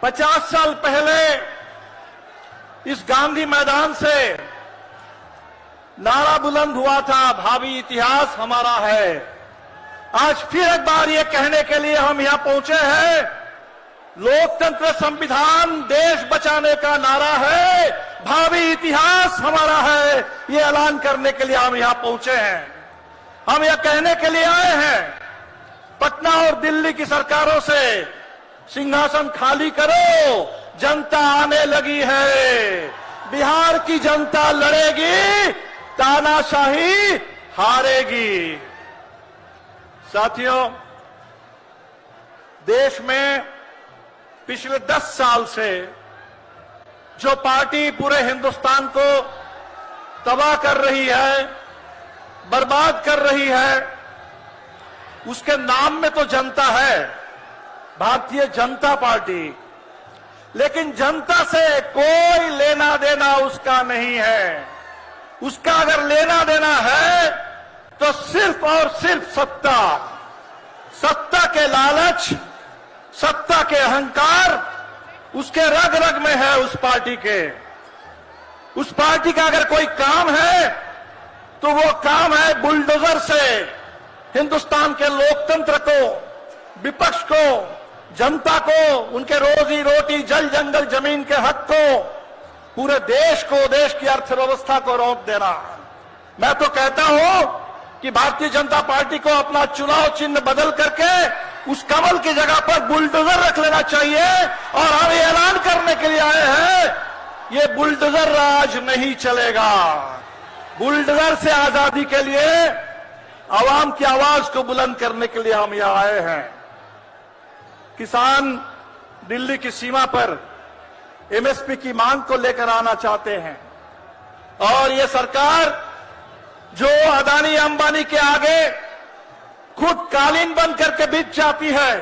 50 साल पहले इस गांधी मैदान से नारा बुलंद हुआ था, भावी इतिहास हमारा है। आज फिर एक बार ये कहने के लिए हम यहां पहुंचे हैं, लोकतंत्र संविधान देश बचाने का नारा है, भावी इतिहास हमारा है। ये ऐलान करने के लिए हम यहां पहुंचे हैं। हम यह कहने के लिए आए हैं, पटना और दिल्ली की सरकारों से सिंहासन खाली करो, जनता आने लगी है। बिहार की जनता लड़ेगी, तानाशाही हारेगी। साथियों, देश में पिछले 10 साल से जो पार्टी पूरे हिंदुस्तान को तबाह कर रही है, बर्बाद कर रही है, उसके नाम में तो जनता है, भारतीय जनता पार्टी, लेकिन जनता से कोई लेना देना उसका नहीं है। उसका अगर लेना देना है तो सिर्फ और सिर्फ सत्ता, सत्ता के लालच, सत्ता के अहंकार उसके रग रग में है। उस पार्टी के, उस पार्टी का अगर कोई काम है तो वो काम है बुलडोजर से हिंदुस्तान के लोकतंत्र को, विपक्ष को, जनता को, उनके रोजी रोटी, जल जंगल जमीन के हक को, पूरे देश को, देश की अर्थव्यवस्था को रोक देना। मैं तो कहता हूं कि भारतीय जनता पार्टी को अपना चुनाव चिन्ह बदल करके उस कमल की जगह पर बुलडोजर रख लेना चाहिए। और हम ये ऐलान करने के लिए आए हैं, ये बुलडोजर राज नहीं चलेगा। बुलडोजर से आजादी के लिए आवाम की आवाज को बुलंद करने के लिए हम यहां आए हैं। किसान दिल्ली की सीमा पर एमएसपी की मांग को लेकर आना चाहते हैं और ये सरकार जो अदानी अंबानी के आगे खुद कालीन बन करके बिछ जाती है।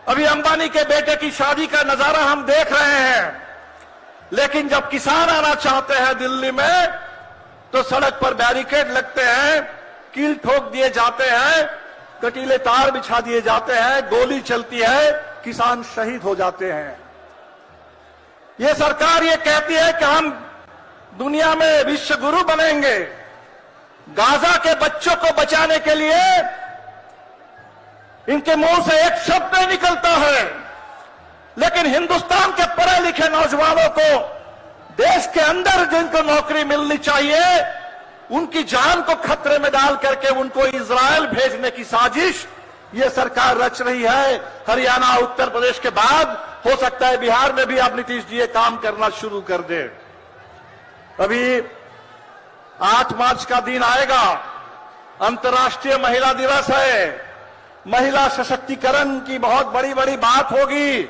अभी अंबानी के बेटे की शादी का नजारा हम देख रहे हैं, लेकिन जब किसान आना चाहते हैं दिल्ली में तो सड़क पर बैरिकेड लगते हैं, कील ठोक दिए जाते हैं, कटीले तार बिछा दिए जाते हैं, गोली चलती है, किसान शहीद हो जाते हैं। ये सरकार ये कहती है कि हम दुनिया में विश्व गुरु बनेंगे। गाजा के बच्चों को बचाने के लिए इनके मुंह से एक शब्द नहीं निकलता है, लेकिन हिंदुस्तान के पढ़े लिखे नौजवानों को देश के अंदर जिनको नौकरी मिलनी चाहिए, उनकी जान को खतरे में डाल करके उनको इजरायल भेजने की साजिश ये सरकार रच रही है। हरियाणा, उत्तर प्रदेश के बाद हो सकता है बिहार में भी अब नीतीश जी ये काम करना शुरू कर दे। अभी 8 मार्च का दिन आएगा, अंतर्राष्ट्रीय महिला दिवस है। महिला सशक्तिकरण की बहुत बड़ी बड़ी बात होगी,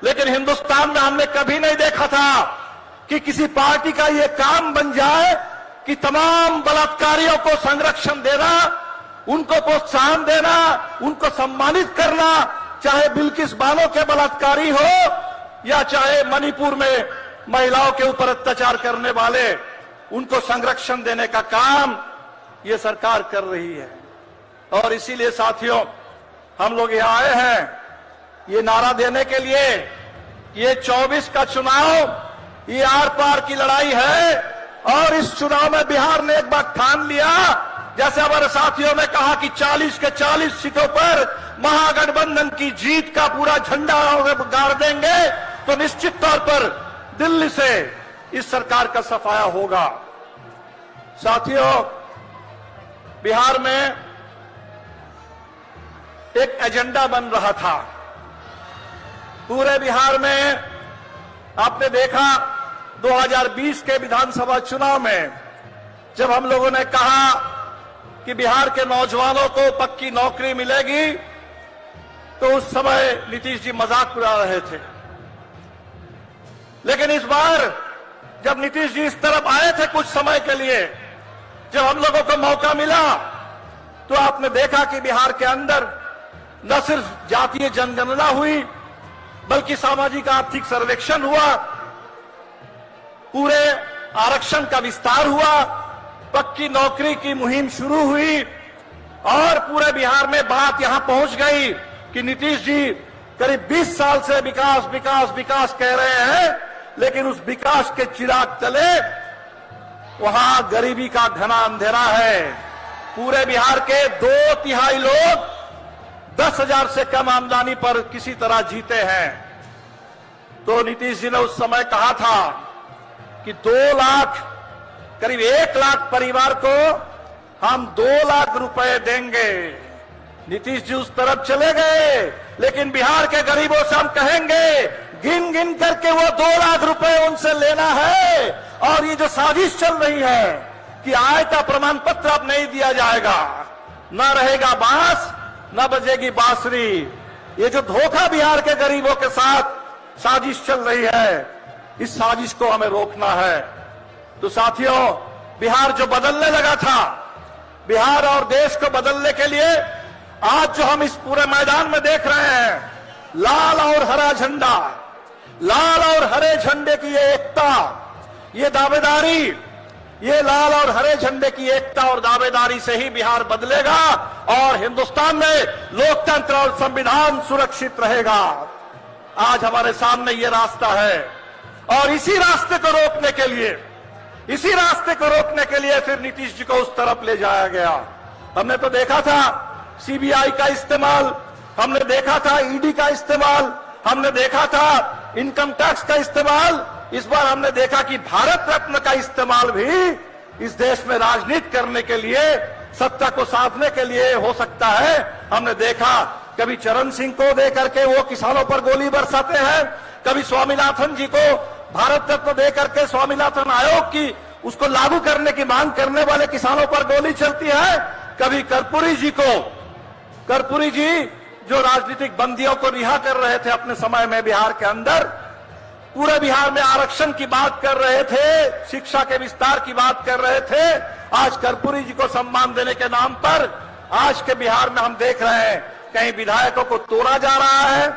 लेकिन हिंदुस्तान में हमने कभी नहीं देखा था कि किसी पार्टी का ये काम बन जाए कि तमाम बलात्कारियों को संरक्षण देना, उनको प्रोत्साहन देना, उनको सम्मानित करना, चाहे बिल्किस बानो के बलात्कारी हो या चाहे मणिपुर में महिलाओं के ऊपर अत्याचार करने वाले, उनको संरक्षण देने का काम ये सरकार कर रही है। और इसीलिए साथियों, हम लोग यहां आए हैं ये नारा देने के लिए, ये 24 का चुनाव ये आर पार की लड़ाई है। और इस चुनाव में बिहार ने एक बार ठान लिया, जैसे हमारे साथियों ने कहा कि 40 के 40 सीटों पर महागठबंधन की जीत का पूरा झंडा गाड़ देंगे, तो निश्चित तौर पर दिल्ली से इस सरकार का सफाया होगा। साथियों, बिहार में एक एजेंडा बन रहा था। पूरे बिहार में आपने देखा 2020 के विधानसभा चुनाव में जब हम लोगों ने कहा कि बिहार के नौजवानों को पक्की नौकरी मिलेगी, तो उस समय नीतीश जी मजाक उड़ा रहे थे। लेकिन इस बार जब नीतीश जी इस तरफ आए थे कुछ समय के लिए, जब हम लोगों को मौका मिला, तो आपने देखा कि बिहार के अंदर न सिर्फ जातीय जनगणना हुई, बल्कि सामाजिक आर्थिक सर्वेक्षण हुआ, पूरे आरक्षण का विस्तार हुआ, पक्की नौकरी की मुहिम शुरू हुई और पूरे बिहार में बात यहां पहुंच गई कि नीतीश जी करीब 20 साल से विकास विकास विकास कह रहे हैं, लेकिन उस विकास के चिराग तले वहां गरीबी का घना अंधेरा है। पूरे बिहार के 2/3 लोग 10,000 से कम आमदनी पर किसी तरह जीते हैं। तो नीतीश जी ने उस समय कहा था कि 2 लाख, करीब 1 लाख परिवार को हम 2 लाख रुपए देंगे। नीतीश जी उस तरफ चले गए, लेकिन बिहार के गरीबों से हम कहेंगे गिन गिन करके वो 2 लाख रुपए उनसे लेना है। और ये जो साजिश चल रही है कि आय का प्रमाण पत्र अब नहीं दिया जाएगा, न रहेगा बांस न बजेगी बांसुरी, ये जो धोखा बिहार के गरीबों के साथ साजिश चल रही है, इस साजिश को हमें रोकना है। तो साथियों, बिहार जो बदलने लगा था, बिहार और देश को बदलने के लिए आज जो हम इस पूरे मैदान में देख रहे हैं, लाल और हरा झंडा, लाल और हरे झंडे की ये एकता, ये दावेदारी, ये लाल और हरे झंडे की एकता और दावेदारी से ही बिहार बदलेगा और हिंदुस्तान में लोकतंत्र और संविधान सुरक्षित रहेगा। आज हमारे सामने ये रास्ता है और इसी रास्ते को रोकने के लिए, इसी रास्ते को रोकने के लिए फिर नीतीश जी को उस तरफ ले जाया गया। हमने तो देखा था सीबीआई का इस्तेमाल, हमने देखा था ईडी का इस्तेमाल, हमने देखा था इनकम टैक्स का इस्तेमाल। इस बार हमने देखा कि भारत रत्न का इस्तेमाल भी इस देश में राजनीति करने के लिए, सत्ता को साधने के लिए हो सकता है। हमने देखा कभी चरण सिंह को दे करके वो किसानों पर गोली बरसाते हैं, कभी स्वामीनाथन जी को भारत रत्न दे करके स्वामीनाथन आयोग की उसको लागू करने की मांग करने वाले किसानों पर गोली चलती है, कभी कर्पूरी जी को, कर्पूरी जी जो राजनीतिक बंदियों को रिहा कर रहे थे अपने समय में बिहार के अंदर, पूरे बिहार में आरक्षण की बात कर रहे थे, शिक्षा के विस्तार की बात कर रहे थे, आज कर्पूरी जी को सम्मान देने के नाम पर आज के बिहार में हम देख रहे हैं कहीं विधायकों को तोड़ा जा रहा है,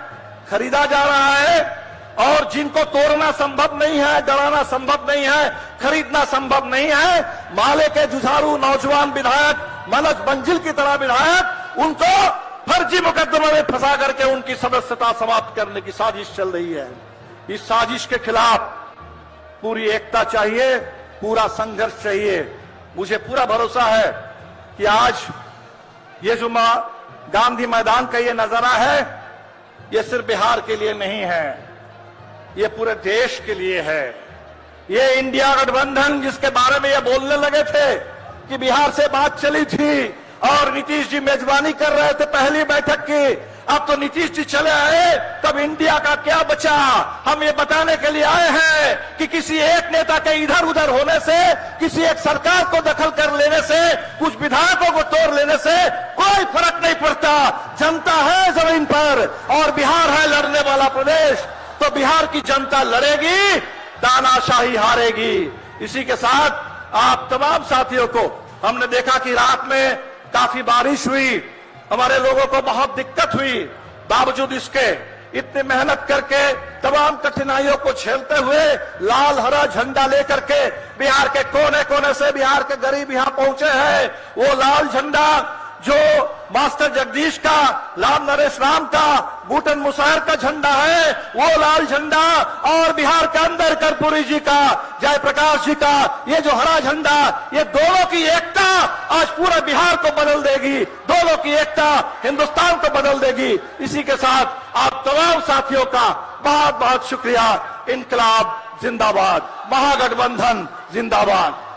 खरीदा जा रहा है, और जिनको तोड़ना संभव नहीं है, डराना संभव नहीं है, खरीदना संभव नहीं है, माले के जुझारू नौजवान विधायक, मनोज मंजिल की तरह विधायक, उनको फर्जी मुकदमे में फंसा करके उनकी सदस्यता समाप्त करने की साजिश चल रही है। इस साजिश के खिलाफ पूरी एकता चाहिए, पूरा संघर्ष चाहिए। मुझे पूरा भरोसा है कि आज ये जो गांधी मैदान का ये नजारा है, ये सिर्फ बिहार के लिए नहीं है, ये पूरे देश के लिए है। ये इंडिया गठबंधन जिसके बारे में ये बोलने लगे थे कि बिहार से बात चली थी और नीतीश जी मेजबानी कर रहे थे पहली बैठक की, अब तो नीतीश जी चले आए, तब इंडिया का क्या बचा? हम ये बताने के लिए आए हैं कि किसी एक नेता के इधर उधर होने से, किसी एक सरकार को दखल कर लेने से, कुछ विधायकों को तोड़ लेने से कोई फर्क नहीं पड़ता। जनता है जमीन पर और बिहार है लड़ने वाला प्रदेश, तो बिहार की जनता लड़ेगी, तानाशाही हारेगी। इसी के साथ आप तमाम साथियों को हमने देखा कि रात में काफी बारिश हुई, हमारे लोगों को बहुत दिक्कत हुई, बावजूद इसके इतनी मेहनत करके तमाम कठिनाइयों को झेलते हुए लाल हरा झंडा लेकर के बिहार के कोने कोने से बिहार के गरीब यहां पहुंचे हैं। वो लाल झंडा जो मास्टर जगदीश का, लाल नरेश राम का, बूटन मुशहर का झंडा है, वो लाल झंडा, और बिहार के अंदर कर्पूरी जी का, जयप्रकाश जी का ये जो हरा झंडा, ये दोनों की एकता आज पूरे बिहार को बदल देगी, दोनों की एकता हिंदुस्तान को बदल देगी। इसी के साथ आप तमाम साथियों का बहुत बहुत शुक्रिया। इनकलाब जिंदाबाद, महागठबंधन जिंदाबाद।